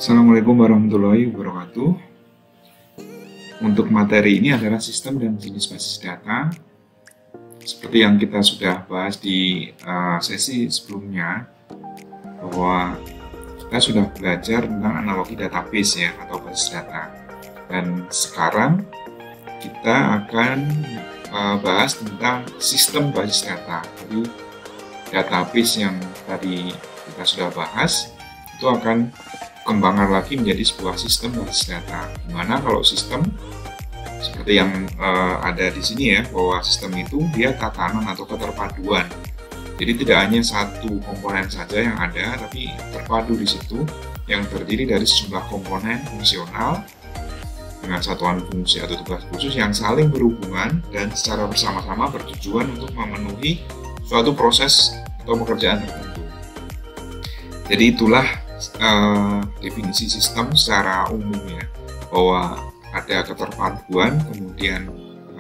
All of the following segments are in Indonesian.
Assalamualaikum warahmatullahi wabarakatuh. Untuk materi ini adalah sistem dan jenis basis data. Seperti yang kita sudah bahas di sesi sebelumnya, bahwa kita sudah belajar tentang analogi database ya, atau basis data. Dan sekarang kita akan bahas tentang sistem basis data. Jadi database yang tadi kita sudah bahas itu akan kembangkan lagi menjadi sebuah sistem basis data. Dimana kalau sistem seperti yang ada di sini ya, bahwa sistem itu dia tatanan atau keterpaduan. Jadi tidak hanya satu komponen saja yang ada, tapi terpadu di situ yang terdiri dari sejumlah komponen fungsional dengan satuan fungsi atau tugas khusus yang saling berhubungan dan secara bersama-sama bertujuan untuk memenuhi suatu proses atau pekerjaan tertentu. Jadi itulah definisi sistem secara umum ya, bahwa ada keterpaduan, kemudian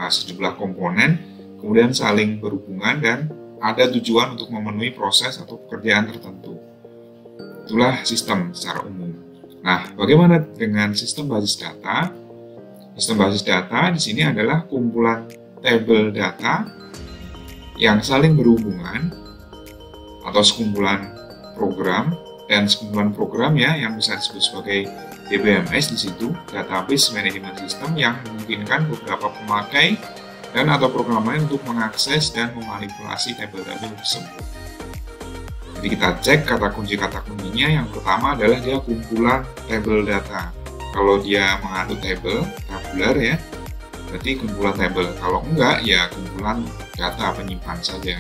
sejumlah komponen, kemudian saling berhubungan dan ada tujuan untuk memenuhi proses atau pekerjaan tertentu. Itulah sistem secara umum. Nah, bagaimana dengan sistem basis data? Sistem basis data di sini adalah kumpulan tabel data yang saling berhubungan atau sekumpulan program dan sekumpulan program ya yang bisa disebut sebagai DBMS di situ, Database Management System, yang memungkinkan beberapa pemakai dan atau program lain untuk mengakses dan memanipulasi tabel-tabel tersebut. Jadi kita cek kata kuncinya. Yang pertama adalah dia kumpulan tabel data. Kalau dia mengandung tabel tabular ya, berarti kumpulan tabel. Kalau enggak ya kumpulan data penyimpan saja,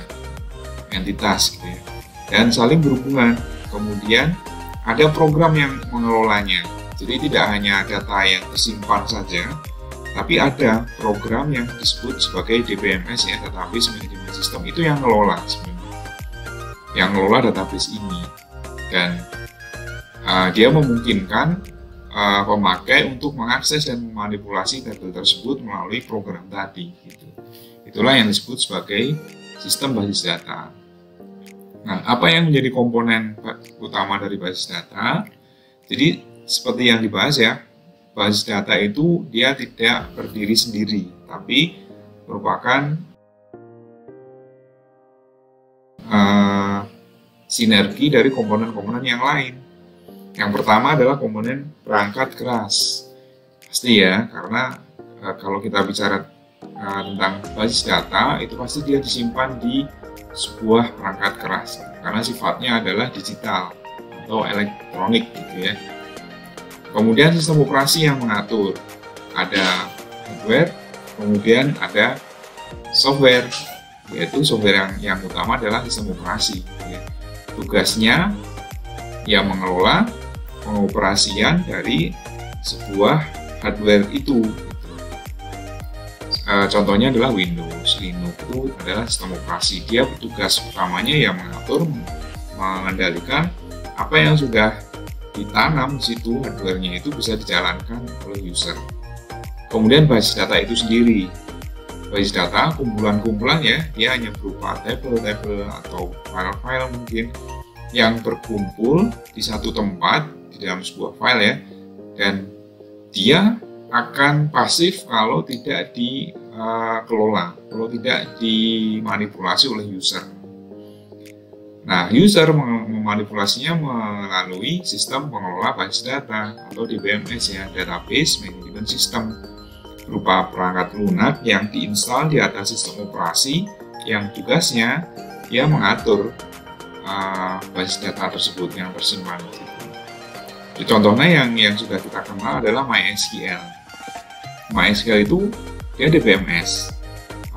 entitas gitu ya. Dan saling berhubungan. Kemudian ada program yang mengelolanya. Jadi tidak hanya data yang tersimpan saja, tapi ada program yang disebut sebagai DBMS ya, Database Management System, itu yang ngelola sebenarnya. Yang ngelola database ini. Dan dia memungkinkan pemakai untuk mengakses dan memanipulasi tabel tersebut melalui program tadi gitu. Itulah yang disebut sebagai sistem basis data. Nah, apa yang menjadi komponen utama dari basis data? Jadi, seperti yang dibahas ya, basis data itu dia tidak berdiri sendiri, tapi merupakan sinergi dari komponen-komponen yang lain. Yang pertama adalah komponen perangkat keras. Pasti ya, karena kalau kita bicara tentang basis data, itu pasti dia disimpan di sebuah perangkat keras karena sifatnya adalah digital atau elektronik gitu ya. Kemudian sistem operasi yang mengatur, ada hardware, kemudian ada software, yaitu software yang utama adalah sistem operasi gitu ya. Tugasnya yang mengelola pengoperasian dari sebuah hardware itu. Contohnya adalah Windows, Linux itu adalah sistem operasi. Dia tugas utamanya yang mengatur, mengendalikan apa yang sudah ditanam di situ, hardware-nya itu bisa dijalankan oleh user. Kemudian basis data itu sendiri. Basis data kumpulan-kumpulan ya, dia hanya berupa tabel-tabel atau file-file mungkin yang berkumpul di satu tempat di dalam sebuah file ya, dan dia akan pasif kalau tidak dikelola, kalau tidak dimanipulasi oleh user. Nah, user memanipulasinya melalui sistem pengelola basis data atau DBMS ya, Database Management System, berupa perangkat lunak yang diinstal di atas sistem operasi yang tugasnya ya mengatur basis data tersebut yang tersimpan. Contohnya yang sudah kita kenal adalah MySQL. MySQL itu dia DBMS.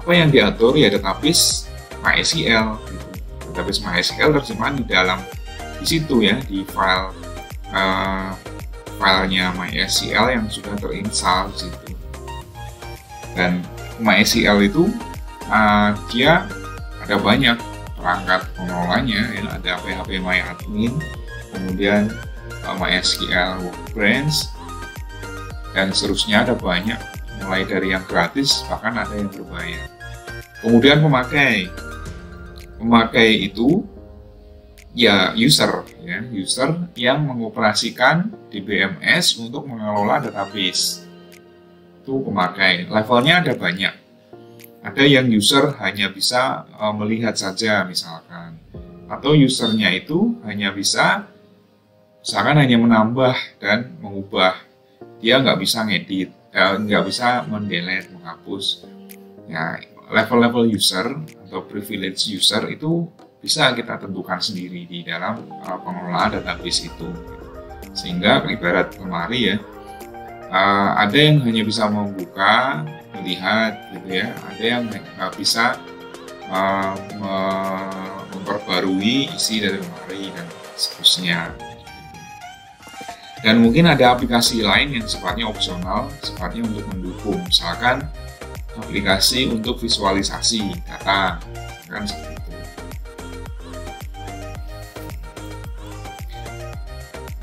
Apa yang diatur ya database MySQL gitu. Database MySQL tersimpan di situ ya, di filenya MySQL yang sudah terinstall di situ. Dan MySQL itu dia ada banyak perangkat pengelolanya ya, ada phpMyAdmin, kemudian MySQL Workbench, dan seterusnya ada banyak, mulai dari yang gratis bahkan ada yang berbayar. Kemudian pemakai itu ya user yang mengoperasikan DBMS untuk mengelola database. Itu pemakai. Levelnya ada banyak. Ada yang user hanya bisa melihat saja misalkan, atau usernya itu hanya bisa misalkan hanya menambah dan mengubah. Dia nggak bisa ngedit, nggak bisa mendelete, menghapus. Ya, level-level user atau privilege user itu bisa kita tentukan sendiri di dalam pengelolaan database itu. Sehingga ibarat lemari ya, ada yang hanya bisa membuka, melihat gitu ya, ada yang bisa memperbarui isi dari lemari dan seterusnya. Dan mungkin ada aplikasi lain yang sifatnya opsional, sifatnya untuk mendukung, misalkan aplikasi untuk visualisasi data, kan seperti itu.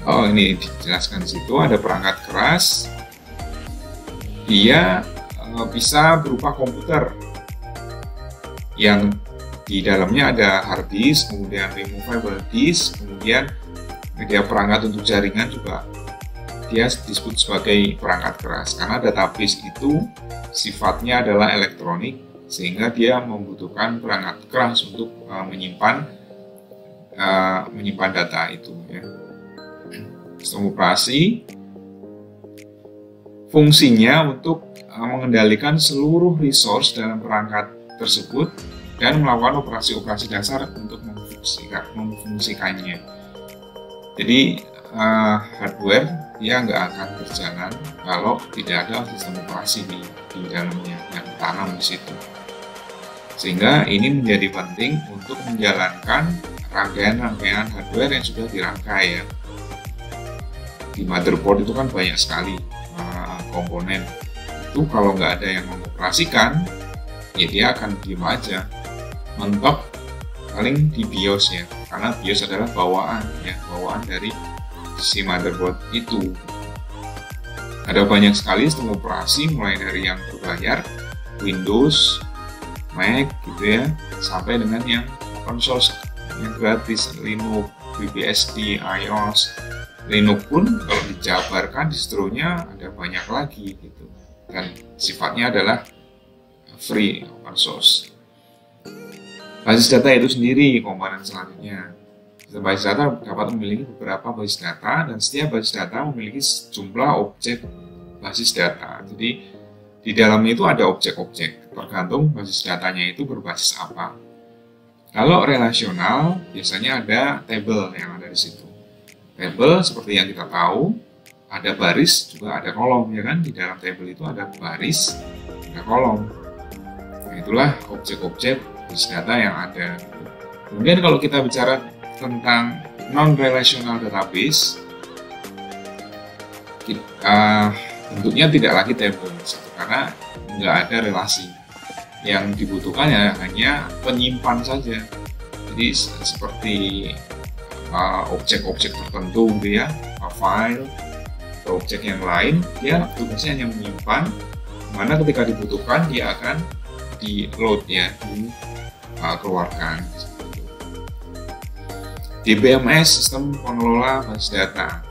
Oh, ini dijelaskan di situ ada perangkat keras. Dia bisa berupa komputer yang di dalamnya ada hard disk, kemudian removable disk, kemudian media perangkat untuk jaringan juga dia disebut sebagai perangkat keras karena database itu sifatnya adalah elektronik sehingga dia membutuhkan perangkat keras untuk menyimpan data itu ya. Sistem operasi fungsinya untuk mengendalikan seluruh resource dalam perangkat tersebut dan melakukan operasi-operasi dasar untuk memfungsikannya. Jadi hardware dia nggak akan berjalan kalau tidak ada sistem operasi di dalamnya yang ditanam di situ. Sehingga ini menjadi penting untuk menjalankan rangkaian-rangkaian hardware yang sudah dirangkai ya. Di motherboard itu kan banyak sekali komponen. Itu kalau nggak ada yang mengoperasikan, ya dia akan diam aja. Mentok paling di BIOS ya, karena BIOS adalah bawaan dari si motherboard itu. Ada banyak sekali sistem operasi mulai dari yang berbayar, Windows, Mac gitu ya, sampai dengan yang open source, yang gratis, Linux, FreeBSD, iOS. Linux pun kalau dijabarkan distronya ada banyak lagi gitu, dan sifatnya adalah free open source. Basis data itu sendiri komponen selanjutnya. Basis data dapat memiliki beberapa basis data dan setiap basis data memiliki jumlah objek basis data. Jadi di dalamnya itu ada objek-objek, tergantung basis datanya itu berbasis apa. Kalau relasional biasanya ada table yang ada di situ. Table seperti yang kita tahu ada baris juga ada kolom ya kan, di dalam table itu ada baris, ada kolom. Nah, itulah objek-objek basis data yang ada. Kemudian kalau kita bicara tentang non-relational database, bentuknya tidak lagi table karena nggak ada relasi. Yang dibutuhkan ya hanya penyimpan saja. Jadi seperti objek-objek tertentu gitu ya, file atau objek yang lain, dia tugasnya hanya menyimpan, mana ketika dibutuhkan dia akan di load ya, dikeluarkan. DBMS, sistem pengelola basis data,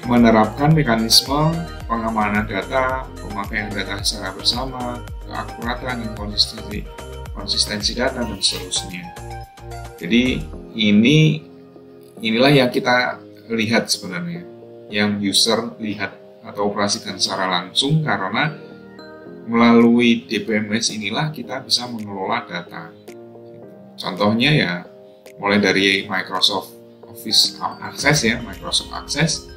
menerapkan mekanisme pengamanan data, pemakaian data secara bersama, keakuratan dan konsistensi data dan seterusnya. Jadi inilah yang kita lihat sebenarnya, yang user lihat atau operasikan secara langsung, karena melalui DBMS inilah kita bisa mengelola data. Contohnya ya mulai dari Microsoft Office Access ya, Microsoft Access,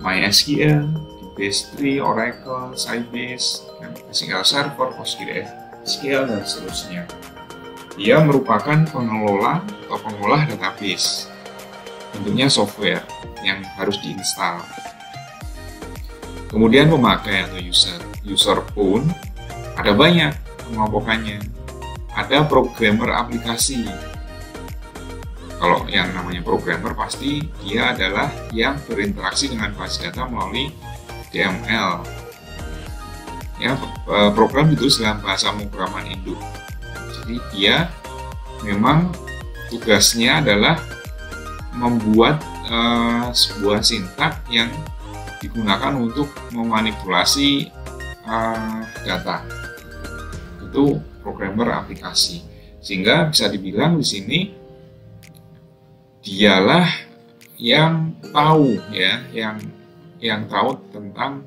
MySQL, DB3, Oracle, Sybase, SQL Server, PostgreSQL dan seterusnya. Dia merupakan pengelola atau pengolah database. Tentunya software yang harus diinstal. Kemudian pemakai atau user. User pun ada banyak pengelompokannya. Ada programmer aplikasi. Kalau yang namanya programmer pasti dia adalah yang berinteraksi dengan basis data melalui DML. Ya, program itu dalam bahasa pemrograman induk. Jadi dia memang tugasnya adalah membuat sebuah sintak yang digunakan untuk memanipulasi data. Itu programmer aplikasi. Sehingga bisa dibilang di sini dialah yang tahu ya, yang tahu tentang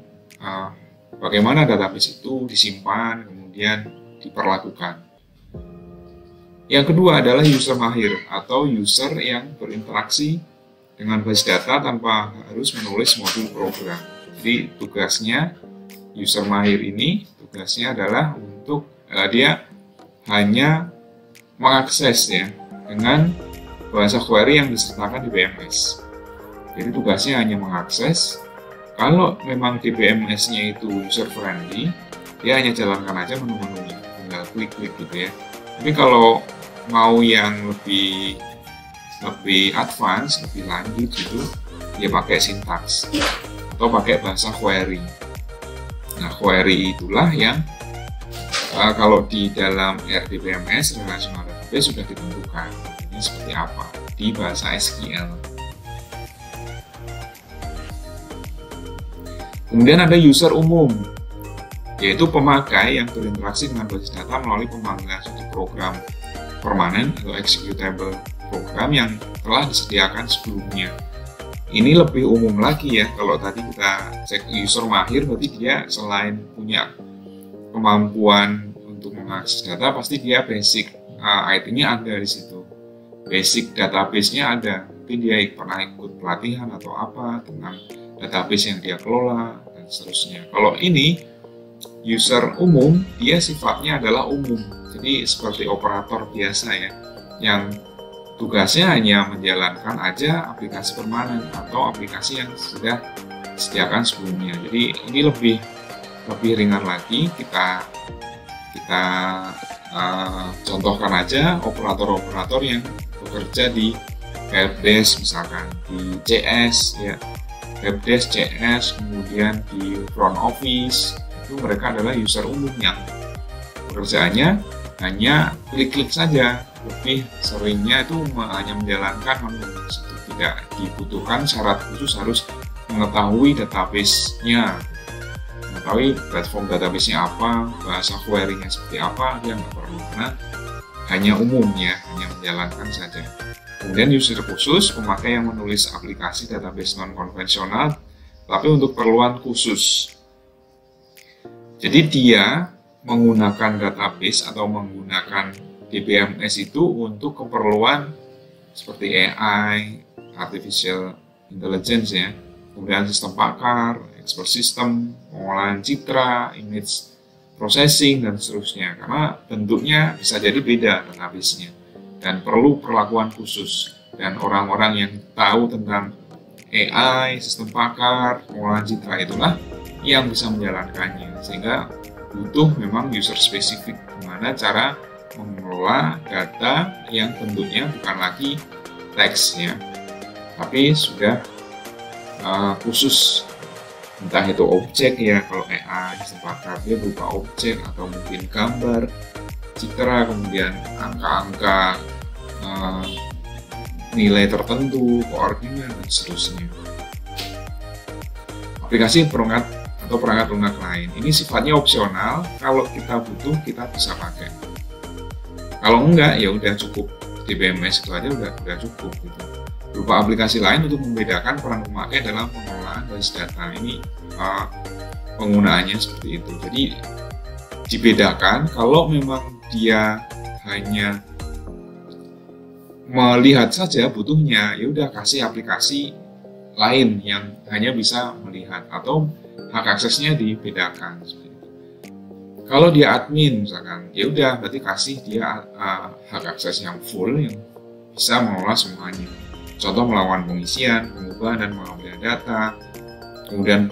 bagaimana database itu disimpan kemudian diperlakukan. Yang kedua adalah user mahir atau user yang berinteraksi dengan base data tanpa harus menulis modul program. Jadi tugasnya user mahir ini tugasnya adalah untuk dia hanya mengakses ya dengan bahasa query yang disertakan di BMS. Jadi tugasnya hanya mengakses. Kalau memang di BMS-nya itu user friendly, dia hanya jalankan aja menu-menunya, tinggal klik-klik gitu ya. Tapi kalau mau yang lebih advance, lebih lanjut gitu, dia pakai sintaks atau pakai bahasa query. Nah, query itulah yang kalau di dalam RDBMS Relational Database sudah ditentukan ini seperti apa di bahasa SQL. Kemudian ada user umum, yaitu pemakai yang berinteraksi dengan basis data melalui pemanggilan suatu program permanen atau executable program yang telah disediakan sebelumnya. Ini lebih umum lagi ya, kalau tadi kita cek user mahir berarti dia selain punya kemampuan untuk mengakses data, pasti dia basic IT-nya ada di situ. Basic database-nya ada, mungkin dia pernah ikut pelatihan atau apa tentang database yang dia kelola dan seterusnya. Kalau ini user umum, dia sifatnya adalah umum. Jadi seperti operator biasa ya, yang tugasnya hanya menjalankan aja aplikasi permanen atau aplikasi yang sudah disediakan sebelumnya. Jadi ini lebih ringan lagi. Kita contohkan aja operator-operator yang bekerja di helpdesk, misalkan di CS ya, helpdesk CS, kemudian di front office, itu mereka adalah user umum yang pekerjaannya hanya klik-klik saja. Lebih seringnya itu hanya menjalankan menu, tidak dibutuhkan syarat khusus harus mengetahui database-nya, mengetahui platform database-nya apa, bahasa query-nya seperti apa, dia nggak perlu, karena hanya umum ya, hanya menjalankan saja. Kemudian user khusus, pemakai yang menulis aplikasi database non-konvensional tapi untuk keperluan khusus. Jadi dia menggunakan database atau menggunakan DBMS itu untuk keperluan seperti AI, Artificial Intelligence ya, kemudian sistem pakar, expert system, pengolahan citra, image processing, dan seterusnya. Karena bentuknya bisa jadi beda database-nya dan perlu perlakuan khusus. Dan orang-orang yang tahu tentang AI, sistem pakar, pengolahan citra itulah yang bisa menjalankannya. Sehingga butuh memang user spesifik, gimana cara mengelola data yang bentuknya bukan lagi teks ya, tapi sudah khusus, entah itu objek ya, kalau AI disepakati dia berupa objek atau mungkin gambar, citra, kemudian angka-angka, nilai tertentu, koordinat, dan seterusnya. Aplikasi perangkat atau perangkat lunak lain ini sifatnya opsional, kalau kita butuh kita bisa pakai. Kalau enggak ya udah cukup DBMS itu aja udah cukup gitu. Berupa aplikasi lain untuk membedakan peran pemakai dalam pengelolaan basis data. Ini penggunaannya seperti itu. Jadi dibedakan kalau memang dia hanya melihat saja butuhnya, ya udah kasih aplikasi lain yang hanya bisa melihat atau hak aksesnya dibedakan. Kalau dia admin misalkan, ya udah berarti kasih dia hak akses yang full yang bisa mengelola semuanya. Contoh melakukan pengisian, pengubahan dan pengambilan data, kemudian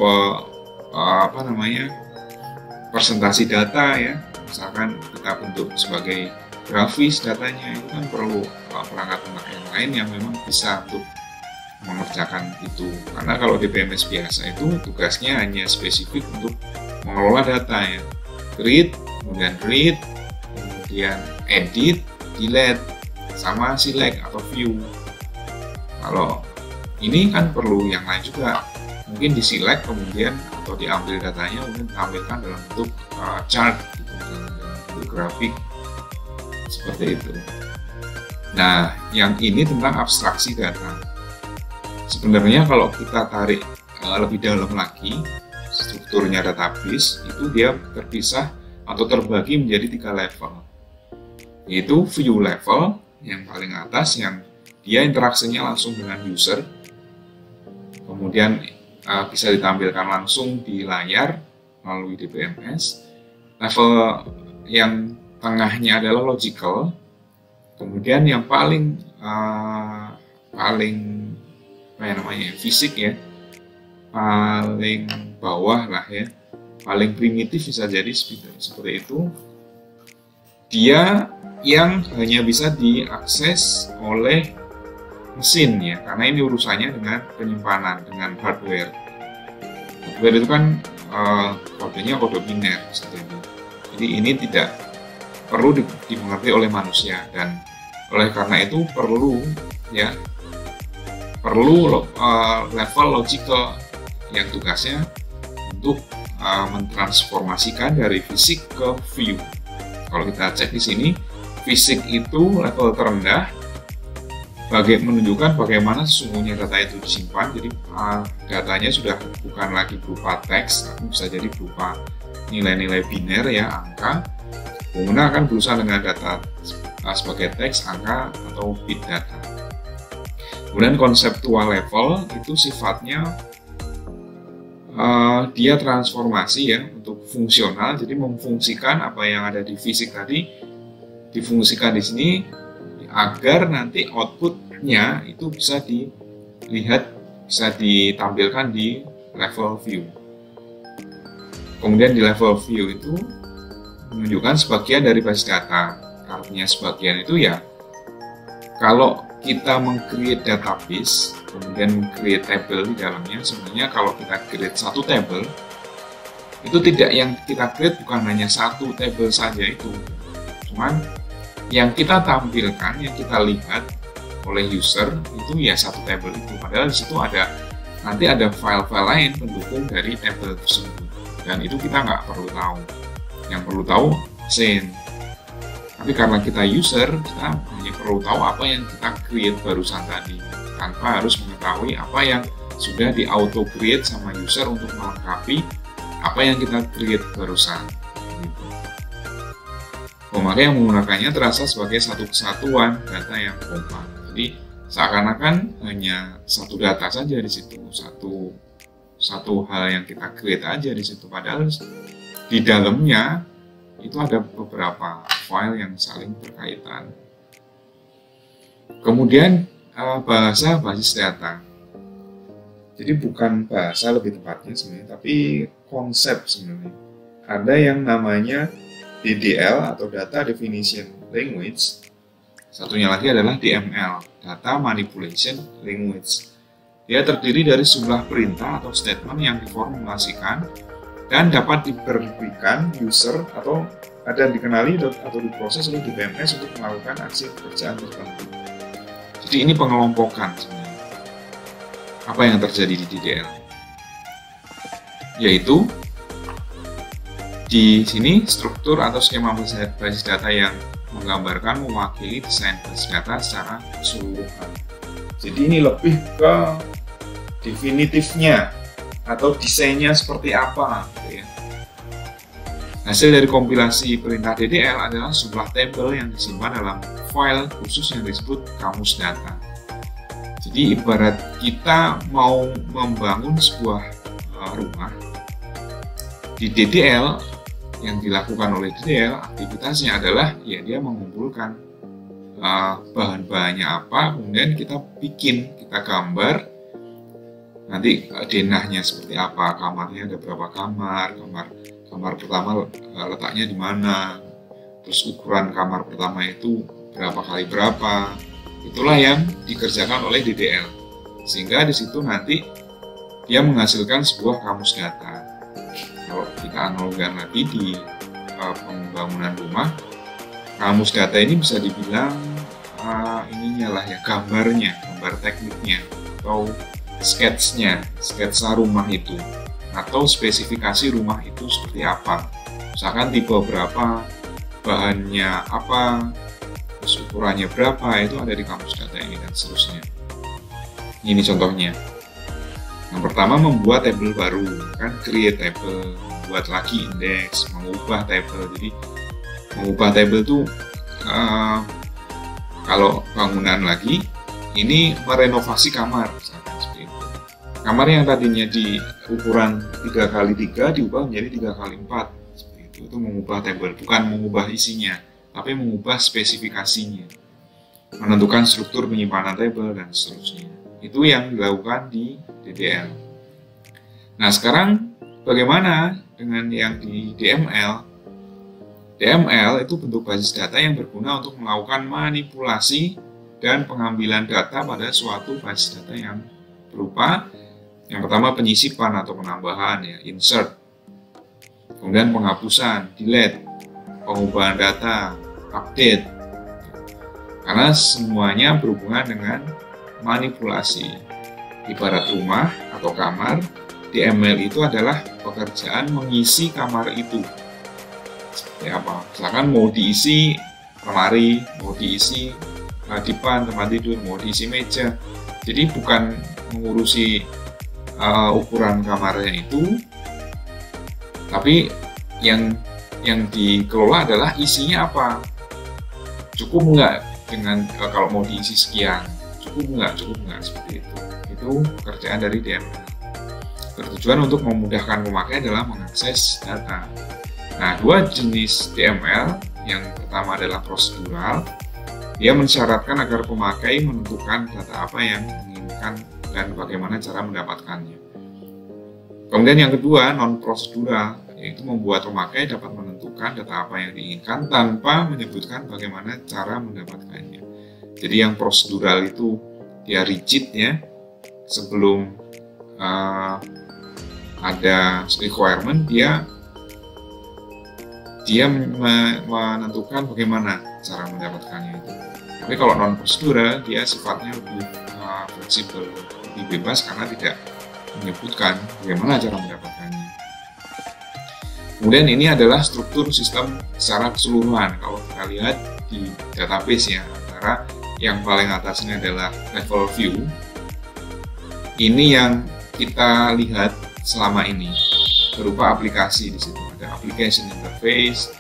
presentasi data ya, misalkan kita bentuk sebagai grafis datanya, itu kan perlu perangkat lunak yang lain yang memang bisa untuk mengerjakan itu. Karena kalau di DBMS biasa itu tugasnya hanya spesifik untuk mengelola data ya. Read, kemudian edit, delete, sama select atau view. Kalau ini kan perlu yang lain juga, mungkin di select kemudian atau diambil datanya kemudian ditampilkan dalam bentuk chart gitu, dalam bentuk grafik seperti itu. Nah, yang ini tentang abstraksi data. Sebenarnya kalau kita tarik lebih dalam lagi, strukturnya database itu dia terpisah atau terbagi menjadi 3 level, yaitu view level yang paling atas yang dia interaksinya langsung dengan user, kemudian bisa ditampilkan langsung di layar melalui DBMS. Level yang tengahnya adalah logical, kemudian yang paling fisik ya, paling bawah lah ya, paling primitif bisa jadi seperti itu, dia yang hanya bisa diakses oleh mesin ya, karena ini urusannya dengan penyimpanan, dengan hardware. Hardware itu kan kodenya kode biner seperti itu. Jadi ini tidak perlu dimengerti oleh manusia, dan oleh karena itu perlu level logical yang tugasnya untuk mentransformasikan dari fisik ke view. Kalau kita cek di sini, fisik itu level terendah, menunjukkan bagaimana sesungguhnya data itu disimpan. Jadi datanya sudah bukan lagi berupa teks, tapi bisa jadi berupa nilai-nilai biner ya, angka. Pengguna akan berusaha dengan data sebagai teks, angka, atau bit data. Kemudian konseptual level itu sifatnya dia transformasi ya untuk fungsional, jadi memfungsikan apa yang ada di fisik tadi difungsikan di sini agar nanti outputnya itu bisa dilihat, bisa ditampilkan di level view. Kemudian di level view itu menunjukkan sebagian dari basis data. Artinya sebagian itu ya, kalau kita meng-create database, kemudian create table di dalamnya, sebenarnya kalau kita create satu table, itu tidak, yang kita create bukan hanya satu table saja itu, cuman yang kita tampilkan, yang kita lihat oleh user itu ya satu table itu. Padahal di situ nanti ada file-file lain pendukung dari table tersebut, dan itu kita nggak perlu tahu. Yang perlu tahu mesin. Tapi karena kita user, kita hanya perlu tahu apa yang kita create barusan tadi, tanpa harus mengetahui apa yang sudah di auto create sama user untuk melengkapi apa yang kita create barusan. Makanya menggunakannya terasa sebagai satu kesatuan data yang kompak. Jadi seakan-akan hanya satu data saja di situ, satu hal yang kita create aja di situ. Padahal di dalamnya itu ada beberapa file yang saling berkaitan. Kemudian bahasa basis data. Jadi bukan bahasa lebih tepatnya sebenarnya, tapi konsep sebenarnya. Ada yang namanya DDL atau Data Definition Language. Satunya lagi adalah DML, Data Manipulation Language. Dia terdiri dari sejumlah perintah atau statement yang diformulasikan dan dapat diberikan user atau ada dikenali atau diproses oleh DBMS untuk melakukan aksi pekerjaan tertentu. Jadi ini pengelompokan sebenarnya. Apa yang terjadi di DDL? Yaitu di sini struktur atau skema basis data yang menggambarkan mewakili desain basis data secara keseluruhan. Jadi ini lebih ke definitifnya atau desainnya seperti apa gitu ya. Hasil dari kompilasi perintah DDL adalah sebuah tabel yang disimpan dalam file khusus yang disebut kamus data. Jadi ibarat kita mau membangun sebuah rumah, di DDL yang dilakukan oleh DDL, aktivitasnya adalah ya dia mengumpulkan bahan-bahannya apa, kemudian kita kita gambar nanti denahnya seperti apa, kamarnya ada berapa kamar pertama letaknya di mana, terus ukuran kamar pertama itu berapa kali berapa. Itulah yang dikerjakan oleh DDL, sehingga di situ nanti dia menghasilkan sebuah kamus data. Kalau kita analogikan lagi di pembangunan rumah, kamus data ini bisa dibilang ininya lah ya, gambar tekniknya atau sketsa rumah itu, atau spesifikasi rumah itu seperti apa, misalkan tipe berapa, bahannya apa, terus ukurannya berapa, itu ada di kamus data ini dan seterusnya. Ini contohnya. Yang pertama, membuat tabel baru, kan create table, buat lagi indeks, mengubah table. Jadi mengubah table itu kalau bangunan lagi, ini merenovasi kamar, misalkan seperti itu. Kamar yang tadinya di ukuran 3x3 diubah menjadi 3x4, seperti itu. Itu mengubah table, bukan mengubah isinya, tapi mengubah spesifikasinya, menentukan struktur penyimpanan table dan seterusnya. Itu yang dilakukan di DDL. Nah, sekarang bagaimana dengan yang di DML? DML itu bentuk basis data yang berguna untuk melakukan manipulasi dan pengambilan data pada suatu basis data yang berupa yang pertama penyisipan atau penambahan, ya, insert, kemudian penghapusan, delete, pengubahan data, update, karena semuanya berhubungan dengan manipulasi. Ibarat rumah atau kamar, DML itu adalah pekerjaan mengisi kamar itu. Seperti apa? Misalkan mau diisi lemari, mau diisi dipan tempat tidur, mau diisi meja. Jadi bukan mengurusi ukuran kamarnya itu, tapi yang dikelola adalah isinya apa. Cukup nggak dengan kalau mau diisi sekian? Cukup nggak seperti itu. Itu pekerjaan dari DML. Bertujuan untuk memudahkan pemakai adalah mengakses data. Nah, dua jenis DML, yang pertama adalah prosedural. Dia mensyaratkan agar pemakai menentukan data apa yang diinginkan dan bagaimana cara mendapatkannya. Kemudian yang kedua, non-prosedural, yaitu membuat pemakai dapat menentukan data apa yang diinginkan tanpa menyebutkan bagaimana cara mendapatkannya. Jadi yang prosedural itu dia rigid, ya, sebelum ada requirement dia menentukan bagaimana cara mendapatkannya itu. Tapi kalau non prosedural dia sifatnya lebih fleksibel, lebih bebas karena tidak menyebutkan bagaimana cara mendapatkannya. Kemudian ini adalah struktur sistem secara keseluruhan. Kalau kita lihat di database, ya, antara yang paling atas ini adalah level view. Ini yang kita lihat selama ini berupa aplikasi. Di situ ada application interface,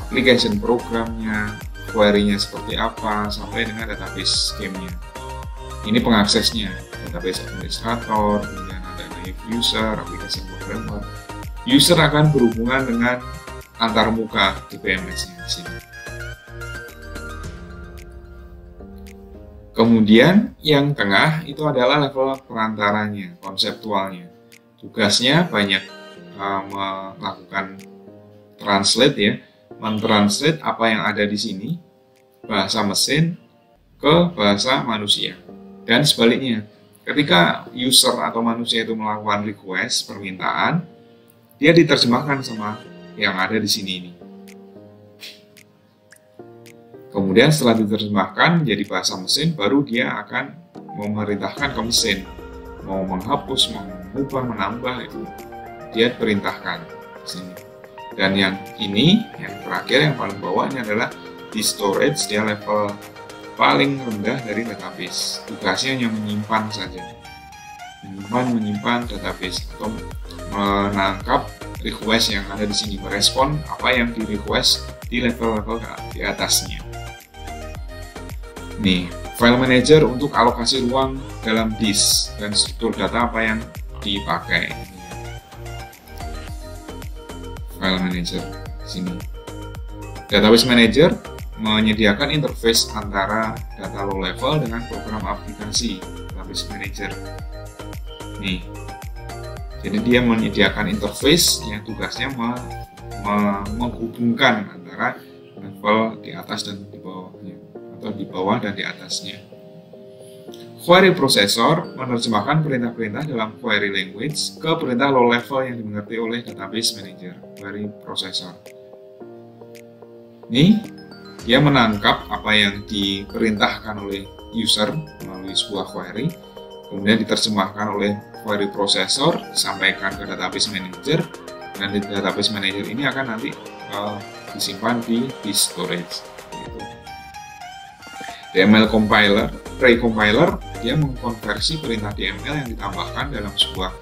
application programnya, query-nya seperti apa, sampai dengan database scheme-nya. Ini pengaksesnya, database administrator, kemudian ada naive user, application programmer. User akan berhubungan dengan antarmuka di PMS-nya di sini. Kemudian yang tengah itu adalah level perantaranya, konseptualnya. Tugasnya banyak melakukan translate, ya, mentranslate apa yang ada di sini, bahasa mesin ke bahasa manusia. Dan sebaliknya, ketika user atau manusia itu melakukan request, permintaan, dia diterjemahkan sama yang ada di sini ini. Kemudian setelah diterjemahkan menjadi bahasa mesin, baru dia akan memerintahkan ke mesin. Mau menghapus, mengubah, menambah, itu dia perintahkan di sini. Dan yang ini, yang terakhir, yang paling bawah ini adalah di storage, dia level paling rendah dari database. Tugasnya hanya menyimpan saja. Menyimpan database atau menangkap request yang ada di sini, merespon apa yang di request di level-level di atasnya. Nih, file manager untuk alokasi ruang dalam disk dan struktur data apa yang dipakai. File manager di sini. Database manager menyediakan interface antara data low level dengan program aplikasi database manager. Nih, jadi dia menyediakan interface yang tugasnya menghubungkan antara level di atas dan di bawahnya, atau di bawah dan di atasnya. Query processor menerjemahkan perintah-perintah dalam query language ke perintah low level yang dimengerti oleh database manager. Query processor. Nih, dia menangkap apa yang diperintahkan oleh user melalui sebuah query, kemudian diterjemahkan oleh query processor, disampaikan ke database manager, dan di database manager ini akan nanti disimpan di storage. Gitu. DML compiler, pre-compiler, dia mengkonversi perintah DML yang ditambahkan dalam sebuah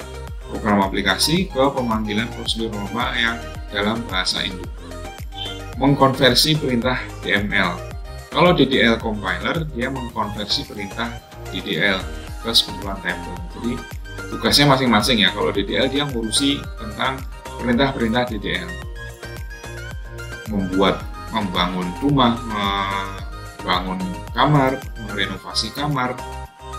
program aplikasi ke pemanggilan prosedur normal yang dalam bahasa induk. Mengkonversi perintah DML. Kalau DDL compiler, dia mengkonversi perintah DDL ke sekumpulan tabel. Jadi tugasnya masing-masing ya. Kalau DDL dia ngurusi tentang perintah-perintah DDL. Membangun rumah, membangun kamar, merenovasi kamar,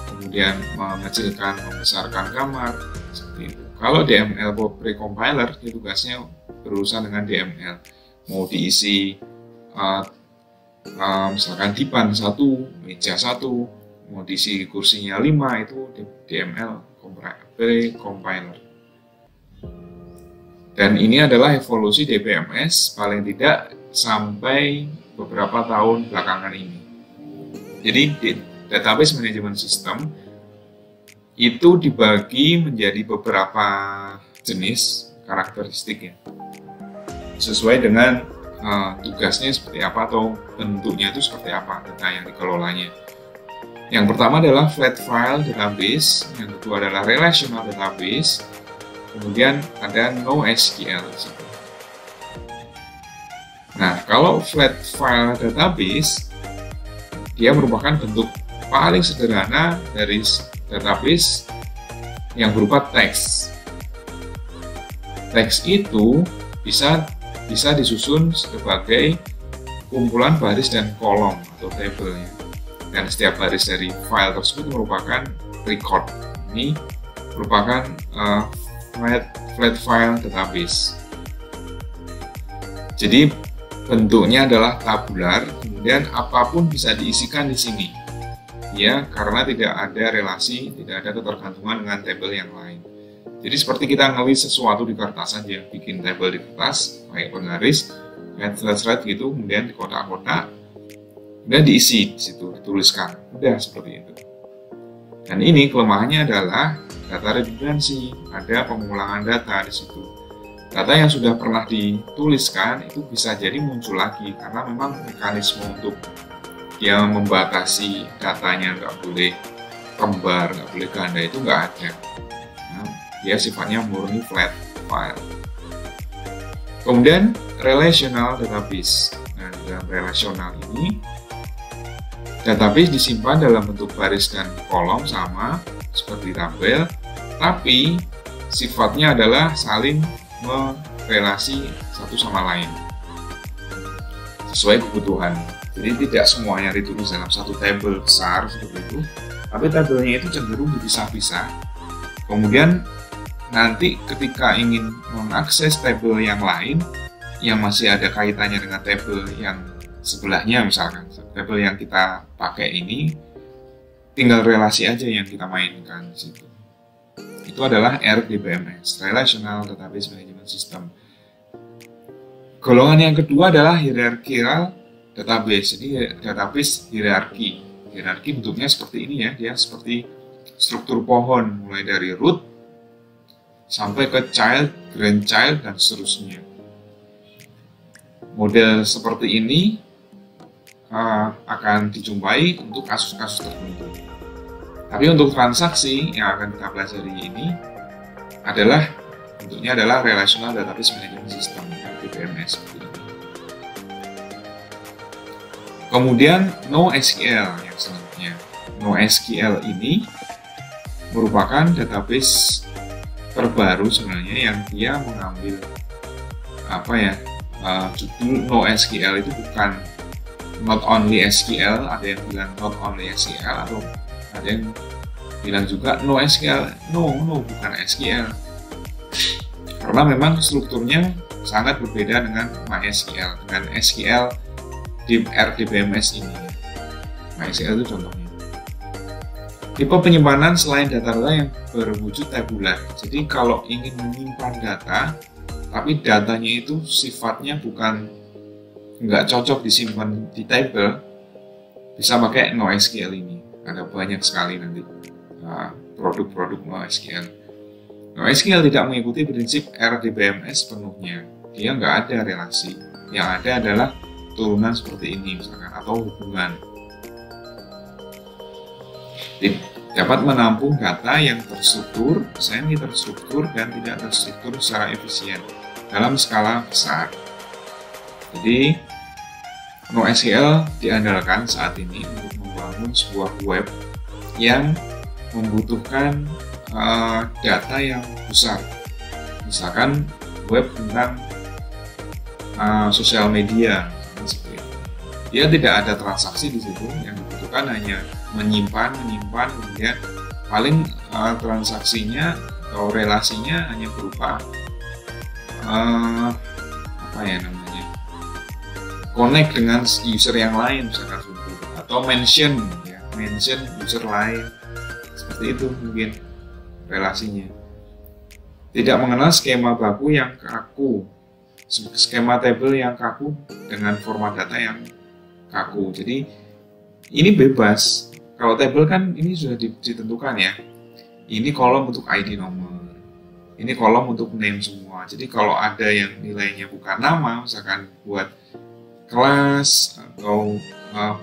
kemudian mengecilkan, membesarkan kamar, seperti itu. Kalau DML pre-compiler, dia tugasnya berurusan dengan DML. Mau diisi misalkan dipan 1, meja 1, mau diisi kursinya 5, itu DML pre-compiler. Dan ini adalah evolusi DBMS paling tidak sampai beberapa tahun belakangan ini. Jadi database management system itu dibagi menjadi beberapa jenis karakteristik ya, sesuai dengan tugasnya seperti apa atau bentuknya itu seperti apa data yang dikelolanya. Yang pertama adalah flat file database, yang kedua adalah relational database, kemudian ada NoSQL. Nah, kalau flat file database, dia merupakan bentuk paling sederhana dari database yang berupa teks. Teks itu bisa disusun sebagai kumpulan baris dan kolom atau tabelnya. Dan setiap baris dari file tersebut merupakan record. Ini merupakan flat file database. Jadi bentuknya adalah tabular, kemudian apapun bisa diisikan di sini. Ya, karena tidak ada relasi, tidak ada ketergantungan dengan tabel yang lain. Jadi seperti kita ngelis sesuatu di kertas saja, bikin tabel di kertas, pakai penggaris, thread gitu, kemudian di kotak-kotak, kemudian diisi di situ, dituliskan. Udah seperti itu. Dan ini kelemahannya adalah data redundansi, ada pengulangan data di situ. Data yang sudah pernah dituliskan itu bisa jadi muncul lagi karena memang mekanisme untuk dia membatasi datanya nggak boleh kembar, nggak boleh ganda itu nggak ada. Nah, dia sifatnya murni flat file. Kemudian relational database. Nah, dalam relational ini database disimpan dalam bentuk baris dan kolom sama seperti tabel, tapi sifatnya adalah saling merelasi satu sama lain sesuai kebutuhan. Jadi tidak semuanya ditulis dalam satu tabel besar seperti itu, tapi tabelnya itu cenderung dipisah-pisah. Kemudian nanti ketika ingin mengakses tabel yang lain yang masih ada kaitannya dengan tabel yang sebelahnya, misalkan tabel yang kita pakai ini tinggal relasi aja yang kita mainkan di situ. Itu adalah RDBMS, Relational Database Management System. Golongan yang kedua adalah hierarchical database. Jadi database hierarki. Hierarki bentuknya seperti ini ya, dia seperti struktur pohon mulai dari root sampai ke child, grandchild dan seterusnya. Model seperti ini akan dijumpai untuk kasus-kasus tertentu. Tapi untuk transaksi yang akan kita pelajari ini adalah bentuknya adalah Relational Database Management System (RDBMS). Kemudian NoSQL yang selanjutnya. NoSQL ini merupakan database terbaru sebenarnya yang dia mengambil judul NoSQL itu bukan not only SQL, ada yang bilang not only SQL atau ada yang bilang juga NoSQL. No, bukan SQL. Karena memang strukturnya sangat berbeda dengan MySQL, dengan SQL di RDBMS ini. MySQL itu contohnya. Tipe penyimpanan selain data-data yang berwujud tabular. Jadi kalau ingin menyimpan data, tapi datanya itu sifatnya bukan nggak cocok disimpan di table, bisa pakai NoSQL ini. Ada banyak sekali nanti produk-produk NoSQL. NoSQL tidak mengikuti prinsip RDBMS penuhnya. Dia nggak ada relasi. Yang ada adalah turunan seperti ini misalkan, atau hubungan. Dapat menampung data yang terstruktur, semi-terstruktur, dan tidak terstruktur secara efisien dalam skala besar. Jadi, NoSQL diandalkan saat ini untuk membangun sebuah web yang membutuhkan data yang besar. Misalkan web tentang sosial media, seperti itu. Dia tidak ada transaksi di situ, yang dibutuhkan hanya menyimpan, kemudian paling transaksinya atau relasinya hanya berupa connect dengan user yang lain, misalkan atau mention user lain, seperti itu mungkin relasinya. Tidak mengenal skema baku yang kaku, skema table yang kaku dengan format data yang kaku. Jadi ini bebas. Kalau table kan ini sudah ditentukan ya. Ini kolom untuk ID nomor, ini kolom untuk name semua. Jadi kalau ada yang nilainya bukan nama, misalkan buat kelas atau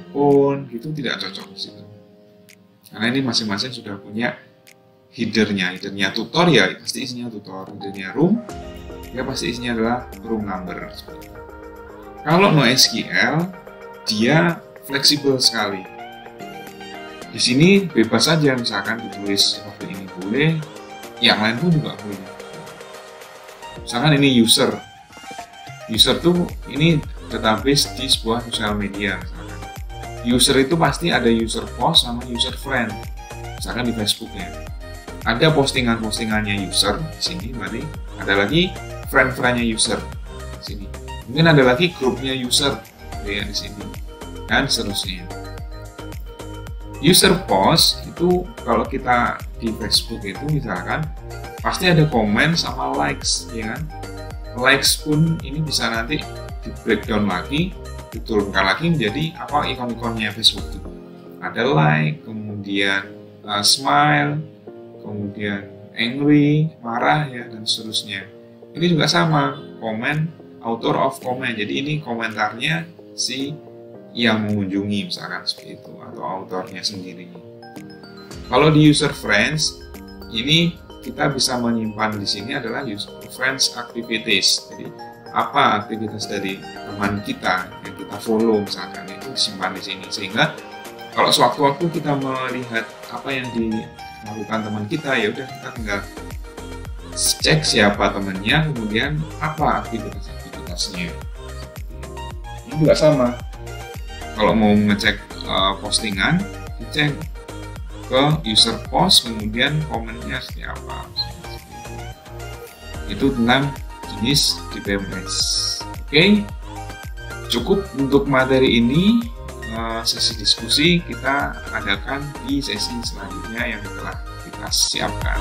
phone gitu, tidak cocok di situ. Karena ini masing-masing sudah punya headernya tutor ya pasti isinya tutor, headernya room ya pasti isinya adalah room number. Kalau NoSQL dia fleksibel sekali. Di sini bebas saja, misalkan ditulis seperti ini boleh, yang lain pun juga boleh. Misalkan ini user tuh ini database di sebuah sosial media. Misalkan user itu pasti ada user post sama user friend. Misalkan di Facebook ya, ada postingannya user di sini, berarti ada lagi friend-friendnya user di sini. Mungkin ada lagi grupnya user ya di sini, dan seterusnya. User post itu kalau kita di Facebook itu misalkan pasti ada komen sama likes, ya kan? Likes pun ini bisa nanti di breakdown lagi, diturunkan lagi menjadi apa ikon-ikonnya Facebook itu. Ada like, kemudian smile, kemudian angry, marah ya, dan seterusnya. Ini juga sama, komen, author of comment. Jadi ini komentarnya si yang mengunjungi misalkan seperti itu, atau autornya sendiri. Kalau di user friends ini kita bisa menyimpan di sini adalah user friends activities. Jadi apa aktivitas dari teman kita yang kita follow misalkan, itu disimpan di sini, sehingga kalau sewaktu-waktu kita melihat apa yang dilakukan teman kita, ya udah kita tinggal cek siapa temannya, kemudian apa aktivitasnya. Ini juga sama. Kalau mau ngecek postingan, dicek ke user post, kemudian komennya seperti apa. Itu tentang jenis DBMS. Oke, cukup untuk materi ini. Sesi diskusi kita adakan di sesi selanjutnya yang telah kita siapkan.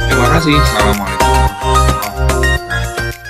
Terima kasih. Assalamualaikum warahmatullahi wabarakatuh.